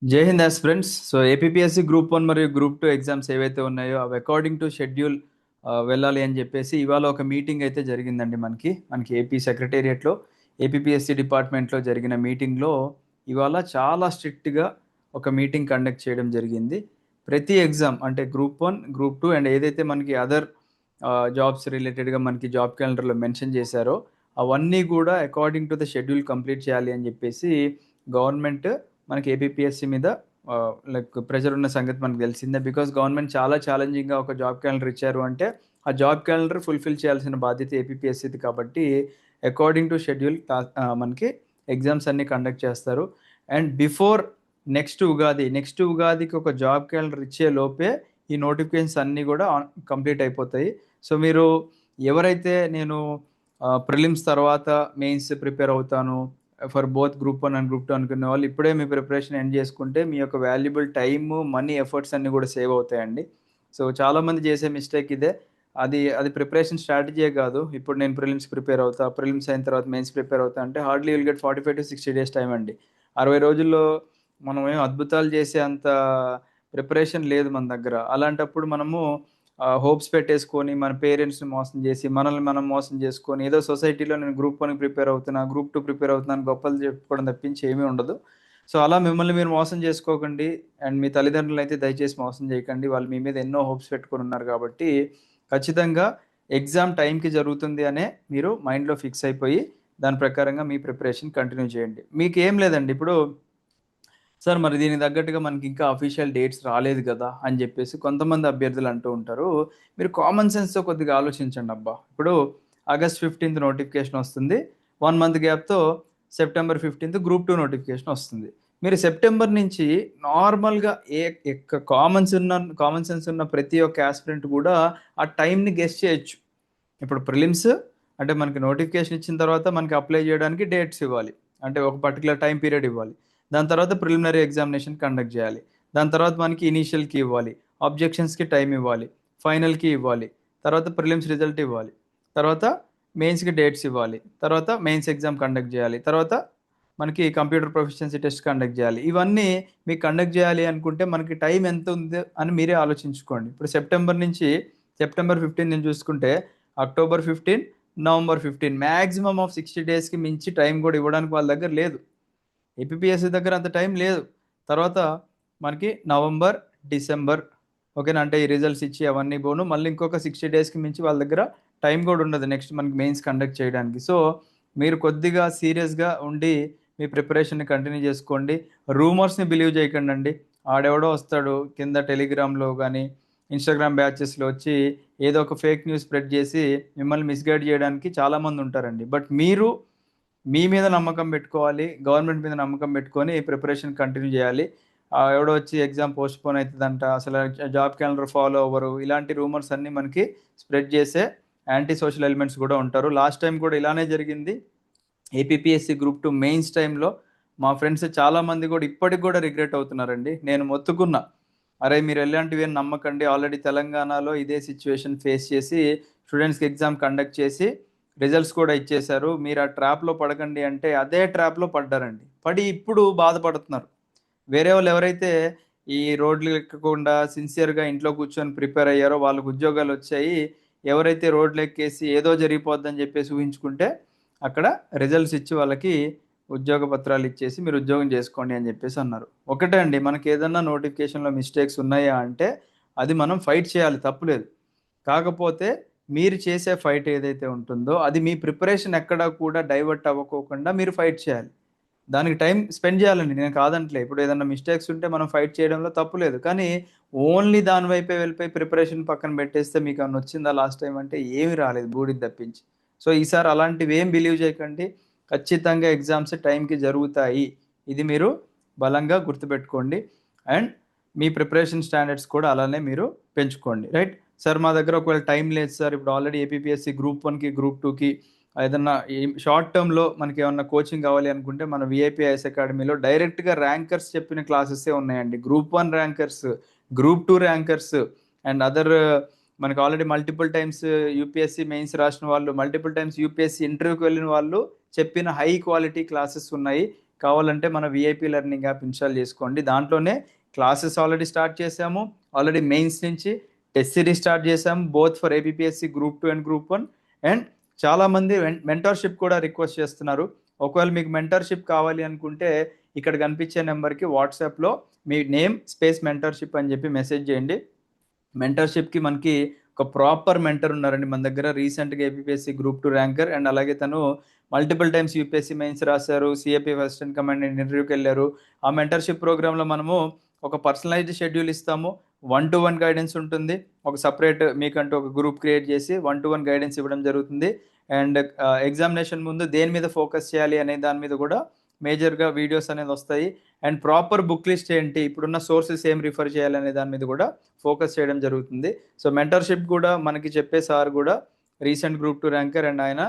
జై Hind aspirants. So APSC group 1 మరియు group 2 exams ఏవైతే ఉన్నాయో అవి అకార్డింగ్ టు షెడ్యూల్ వెళ్ళాలి అని చెప్పేసి ఇవాళ ఒక మీటింగ్ అయితే జరిగిందండి. మనకి ఏపీ సెక్రటేరియట్లో ఏపీఎస్సి డిపార్ట్మెంట్లో జరిగిన మీటింగ్లో ఇవాళ చాలా స్ట్రిక్ట్గా ఒక మీటింగ్ కండక్ట్ చేయడం జరిగింది. ప్రతి ఎగ్జామ్ అంటే గ్రూప్ 1, గ్రూప్ 2 అండ్ ఏదైతే మనకి అదర్ జాబ్స్ రిలేటెడ్గా మనకి జాబ్ క్యాలెండర్లో మెన్షన్ చేశారో అవన్నీ కూడా according to the schedule complete చేయాలి అని చెప్పేసి గవర్నమెంట్ మనకి ఏపీఎస్సి మీద లైక్ ప్రెషర్ ఉన్న సంగతి మనకు తెలిసిందే. బికాస్ గవర్నమెంట్ చాలా ఛాలెంజింగ్గా ఒక జాబ్ క్యాలెండర్ ఇచ్చారు అంటే ఆ జాబ్ క్యాలెండర్ ఫుల్ఫిల్ చేయాల్సిన బాధ్యత ఏపీఎస్సిది. కాబట్టి అకార్డింగ్ టు షెడ్యూల్ మనకి ఎగ్జామ్స్ అన్ని కండక్ట్ చేస్తారు. అండ్ బిఫోర్ నెక్స్ట్ ఉగాదికి ఒక జాబ్ క్యాలెండర్ ఇచ్చే లోపే ఈ నోటిఫికేషన్స్ అన్నీ కూడా కంప్లీట్ అయిపోతాయి. సో మీరు ఎవరైతే నేను ప్రిలిమ్స్ తర్వాత మెయిన్స్ ప్రిపేర్ అవుతాను for both group 1 and group 2 అనుకునే వాళ్ళు ఇప్పుడే మీ ప్రిపరేషన్ ఎండ్ చేసుకుంటే మీ యొక్క వాల్యుబుల్ టైమ్, మనీ, ఎఫర్ట్స్ అన్నీ కూడా సేవ్ అవుతాయండి. సో చాలామంది చేసే మిస్టేక్ ఇదే. అది ప్రిపరేషన్ స్ట్రాటజీయే కాదు. ఇప్పుడు నేను ప్రిలిమ్స్ ప్రిపేర్ అవుతా, ప్రిలిమ్స్ అయిన తర్వాత మెయిన్స్ ప్రిపేర్ అవుతా అంటే hardly will get 45 to 60 days time అండి. 60 రోజుల్లో మనం ఏం అద్భుతాలు చేసే అంత ప్రిపరేషన్ లేదు మన దగ్గర. అలాంటప్పుడు మనము హోప్స్ పెట్టేసుకొని మన పేరెంట్స్ని మోసం చేసి మనల్ని మనం మోసం చేసుకొని ఏదో సొసైటీలో నేను గ్రూప్ 1 ప్రిపేర్ అవుతున్నా, గ్రూప్ 2 ప్రిపేర్ అవుతున్నాను గొప్పలు చెప్పుకోవడం తప్పించి ఏమీ ఉండదు. సో అలా మిమ్మల్ని మీరు మోసం చేసుకోకండి. అండ్ మీ తల్లిదండ్రులు అయితే దయచేసి మోసం చేయకండి. వాళ్ళు మీ మీద ఎన్నో హోప్స్ పెట్టుకొని ఉన్నారు కాబట్టి ఖచ్చితంగా ఎగ్జామ్ టైంకి జరుగుతుంది అనే మీరు మైండ్లో ఫిక్స్ అయిపోయి దాని ప్రకారంగా మీ ప్రిపరేషన్ కంటిన్యూ చేయండి. మీకు ఏం లేదండి. ఇప్పుడు సార్ మరి దీనికి తగ్గట్టుగా మనకి ఇంకా అఫీషియల్ డేట్స్ రాలేదు కదా అని చెప్పేసి కొంతమంది అభ్యర్థులు అంటూ ఉంటారు. మీరు కామన్ సెన్స్తో కొద్దిగా ఆలోచించండి అబ్బా. ఇప్పుడు ఆగస్ట్ 15th నోటిఫికేషన్ వస్తుంది. 1 month గ్యాప్తో సెప్టెంబర్ 15th గ్రూప్ 2 నోటిఫికేషన్ వస్తుంది. మీరు సెప్టెంబర్ నుంచి నార్మల్గా కామన్ సెన్స్ ఉన్న ప్రతి ఒక్క ఆస్పిరెంట్ కూడా ఆ టైంని గెస్ చేయొచ్చు. ఇప్పుడు ప్రిలిమ్స్ అంటే మనకి నోటిఫికేషన్ ఇచ్చిన తర్వాత మనకి అప్లై చేయడానికి డేట్స్ ఇవ్వాలి. అంటే ఒక పర్టికులర్ టైం పీరియడ్ ఇవ్వాలి. దాని తర్వాత ప్రిలిమినరీ ఎగ్జామినేషన్ కండక్ట్ చేయాలి. దాని తర్వాత మనకి ఇనీషియల్కి ఇవ్వాలి, ఆబ్జెక్షన్స్కి టైం ఇవ్వాలి, ఫైనల్కి ఇవ్వాలి, తర్వాత ప్రిలిమ్స్ రిజల్ట్ ఇవ్వాలి, తర్వాత మెయిన్స్కి డేట్స్ ఇవ్వాలి, తర్వాత మెయిన్స్ ఎగ్జామ్ కండక్ట్ చేయాలి, తర్వాత మనకి కంప్యూటర్ ప్రొఫిషియన్సీ టెస్ట్ కండక్ట్ చేయాలి. ఇవన్నీ మీకు కండక్ట్ చేయాలి అనుకుంటే మనకి టైం ఎంత ఉంది అని మీరే ఆలోచించుకోండి. ఇప్పుడు సెప్టెంబర్ 15 నేను చూసుకుంటే అక్టోబర్ 15, నవంబర్ 15 మ్యాక్సిమం ఆఫ్ 60 డేస్కి మించి టైం కూడా ఇవ్వడానికి వాళ్ళ దగ్గర లేదు. ఏపీఎస్సి దగ్గర అంత టైం లేదు. తర్వాత మనకి నవంబర్, డిసెంబర్, ఓకేనా, అంటే ఈ రిజల్ట్స్ ఇచ్చి అవన్నీ పోను మళ్ళీ ఇంకొక 60 డేస్కి మించి వాళ్ళ దగ్గర టైం కూడా ఉండదు నెక్స్ట్ మనకి మెయిన్స్ కండక్ట్ చేయడానికి. సో మీరు కొద్దిగా సీరియస్గా ఉండి మీ ప్రిపరేషన్ని కంటిన్యూ చేసుకోండి. రూమర్స్ని బిలీవ్ చేయకండి అండి. ఆడెవడో వస్తాడు కింద టెలిగ్రామ్లో కానీ ఇన్స్టాగ్రామ్ బ్యాచెస్లో వచ్చి ఏదో ఒక ఫేక్ న్యూస్ స్ప్రెడ్ చేసి మిమ్మల్ని మిస్గైడ్ చేయడానికి చాలామంది ఉంటారండి. బట్ మీరు మీ మీద నమ్మకం పెట్టుకోవాలి, గవర్నమెంట్ మీద నమ్మకం పెట్టుకొని ప్రిపరేషన్ కంటిన్యూ చేయాలి. ఎవడో వచ్చి ఎగ్జామ్ పోస్ట్పోన్ అవుతుందంట, అసలు జాబ్ క్యాలెండర్ ఫాలో అవ్వరు, ఇలాంటి రూమర్స్ అన్నీ మనకి స్ప్రెడ్ చేసే యాంటీ సోషల్ ఎలిమెంట్స్ కూడా ఉంటారు. లాస్ట్ టైం కూడా ఇలానే జరిగింది. ఏపీఎస్సి గ్రూప్ 2 మెయిన్స్ టైంలో మా ఫ్రెండ్స్ చాలామంది కూడా ఇప్పటికి కూడా రిగ్రెట్ అవుతున్నారండి. నేను మొత్తుకున్నా, అరే మీరు ఎలాంటివి ఏం నమ్మకండి, ఆల్రెడీ తెలంగాణలో ఇదే సిచ్యువేషన్ ఫేస్ చేసి స్టూడెంట్స్కి ఎగ్జామ్ కండక్ట్ చేసి రిజల్ట్స్ కూడా ఇచ్చేశారు, మీరు ఆ ట్రాప్లో పడకండి అంటే అదే ట్రాప్లో పడ్డారండి. పడి ఇప్పుడు బాధపడుతున్నారు. వేరే వాళ్ళు ఎవరైతే ఈ రోడ్లు ఎక్కకుండా సిన్సియర్గా ఇంట్లో కూర్చొని ప్రిపేర్ అయ్యారో వాళ్ళకు ఉద్యోగాలు వచ్చాయి. ఎవరైతే రోడ్లు ఎక్కేసి ఏదో జరిగిపోద్దని చెప్పేసి ఊహించుకుంటే అక్కడ రిజల్ట్స్ ఇచ్చి వాళ్ళకి ఉద్యోగ పత్రాలు ఇచ్చేసి మీరు ఉద్యోగం చేసుకోండి అని చెప్పేసి అన్నారు. ఒకటే అండి, మనకి ఏదన్నా నోటిఫికేషన్లో మిస్టేక్స్ ఉన్నాయా అంటే అది మనం ఫైట్ చేయాలి, తప్పులేదు. కాకపోతే మీరు చేసే ఫైట్ ఏదైతే ఉంటుందో అది మీ ప్రిపరేషన్ ఎక్కడా కూడా డైవర్ట్ అవ్వకోకుండా మీరు ఫైట్ చేయాలి. దానికి టైం స్పెండ్ చేయాలండి, నేను కాదంటలే. ఇప్పుడు ఏదైనా మిస్టేక్స్ ఉంటే మనం ఫైట్ చేయడంలో తప్పు లేదు. కానీ ఓన్లీ దాని వైపే వెళ్ళిపోయి ప్రిపరేషన్ పక్కన పెట్టేస్తే మీకు ఏమన్నా వచ్చిందా లాస్ట్ టైం అంటే ఏమీ రాలేదు, బూడిద తప్పించి. సో ఈసారి అలాంటివి ఏం బిలీవ్ చేయకండి. ఖచ్చితంగా ఎగ్జామ్స్ టైంకి జరుగుతాయి. ఇది మీరు బలంగా గుర్తుపెట్టుకోండి. అండ్ మీ ప్రిపరేషన్ స్టాండర్డ్స్ కూడా అలానే మీరు పెంచుకోండి. రైట్ సార్, మా దగ్గర ఒకవేళ టైం లేదు సార్, ఇప్పుడు ఆల్రెడీ ఏపీఎస్సి గ్రూప్ 1కి గ్రూప్ 2కి ఏదన్నా షార్ట్ టర్మ్లో మనకి ఏమన్నా కోచింగ్ కావాలి అనుకుంటే మన విఐపిఐఎస్ అకాడమీలో డైరెక్ట్గా ర్యాంకర్స్ చెప్పిన క్లాసెసే ఉన్నాయండి. Group 1 rankers, group 2 rankers and other మనకి already multiple times UPSC mains రాసిన వాళ్ళు, మల్టిపుల్ టైమ్స్ యూపీఎస్సి ఇంటర్వ్యూకి వెళ్ళిన వాళ్ళు చెప్పిన హై క్వాలిటీ క్లాసెస్ ఉన్నాయి. కావాలంటే మన విఐపి లెర్నింగ్ యాప్ ఇన్స్టాల్ చేసుకోండి. దాంట్లోనే క్లాసెస్ ఆల్రెడీ స్టార్ట్ చేసాము, ఆల్రెడీ మెయిన్స్ నుంచి టెస్ట్ సిరీస్ స్టార్ట్ చేసాము, both for APSC group 2 and group 1. And చాలామంది మెంటర్షిప్ కూడా రిక్వెస్ట్ చేస్తున్నారు. ఒకవేళ మీకు మెంటర్షిప్ కావాలి అనుకుంటే ఇక్కడ కనిపించే నెంబర్కి వాట్సాప్లో మీ నేమ్ స్పేస్ మెంటర్షిప్ అని చెప్పి మెసేజ్ చేయండి. మెంటర్షిప్కి మనకి ఒక ప్రాపర్ మెంటర్ ఉన్నారండి మన దగ్గర. రీసెంట్గా ఏపీఎస్సి గ్రూప్ 2 ర్యాంకర్, అండ్ అలాగే తను మల్టిపుల్ టైమ్స్ యూపీఎస్సి మెయిన్స్ రాశారు, సిఏపీ వెస్టర్న్ కమాండ్ ఇంటర్వ్యూకి వెళ్ళారు. ఆ మెంటర్షిప్ ప్రోగ్రాంలో మనము ఒక పర్సనలైజ్డ్ షెడ్యూల్ ఇస్తాము, 1-to-1 గైడెన్స్ ఉంటుంది. ఒక సపరేట్ మీకంటూ ఒక గ్రూప్ క్రియేట్ చేసి 1-to-1 గైడెన్స్ ఇవ్వడం జరుగుతుంది. అండ్ ఎగ్జామినేషన్ ముందు దేని మీద ఫోకస్ చేయాలి అనే దాని మీద కూడా మేజర్గా వీడియోస్ అనేది వస్తాయి. అండ్ ప్రాపర్ బుక్ లిస్ట్ ఏంటి, ఇప్పుడున్న సోర్సెస్ ఏం రిఫర్ చేయాలి అనే దాని మీద కూడా ఫోకస్ చేయడం జరుగుతుంది. సో మెంటర్షిప్ కూడా మనకి చెప్పే సార్ కూడా రీసెంట్ గ్రూప్ 2 ర్యాంకర్, అండ్ ఆయన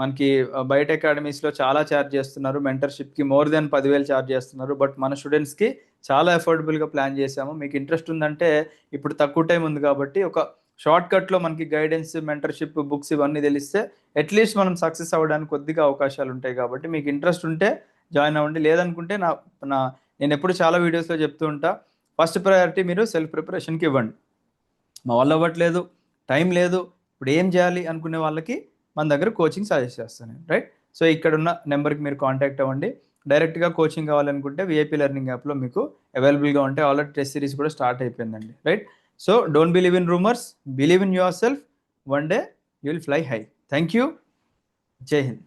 మనకి బయట అకాడమీస్లో చాలా ఛార్జ్ చేస్తున్నారు. మెంటర్షిప్కి మోర్ దెన్ 10,000 ఛార్జ్ చేస్తున్నారు. బట్ మన స్టూడెంట్స్కి చాలా అఫోర్డబుల్గా ప్లాన్ చేసాము. మీకు ఇంట్రెస్ట్ ఉందంటే ఇప్పుడు తక్కువ టైం ఉంది కాబట్టి ఒక షార్ట్ కట్లో మనకి గైడెన్స్, మెంటర్షిప్, బుక్స్ ఇవన్నీ తెలిస్తే అట్లీస్ట్ మనం సక్సెస్ అవ్వడానికి కొద్దిగా అవకాశాలు ఉంటాయి. కాబట్టి మీకు ఇంట్రెస్ట్ ఉంటే జాయిన్ అవ్వండి. లేదనుకుంటే నేను ఎప్పుడు చాలా వీడియోస్లో చెప్తూ ఉంటా, ఫస్ట్ ప్రయారిటీ మీరు సెల్ఫ్ ప్రిపరేషన్కి ఇవ్వండి. మా వల్ల అవ్వట్లేదు, టైం లేదు, ఇప్పుడు ఏం చేయాలి అనుకునే వాళ్ళకి మన దగ్గర కోచింగ్ సజెస్ట్ చేస్తాను, రైట్? సో ఇక్కడ ఉన్న నెంబర్కి మీరు కాంటాక్ట్ అవ్వండి. డైరెక్ట్గా కోచింగ్ కావాలనుకుంటే విఐపి లెర్నింగ్ యాప్లో మీకు అవైలబుల్గా ఉంటాయి. ఆల్రెడీ టెస్ట్ సిరీస్ కూడా స్టార్ట్ అయిపోయిందండి, right? So don't believe in rumours, believe in your self. One day you will fly high. Thank you. జై హింద్.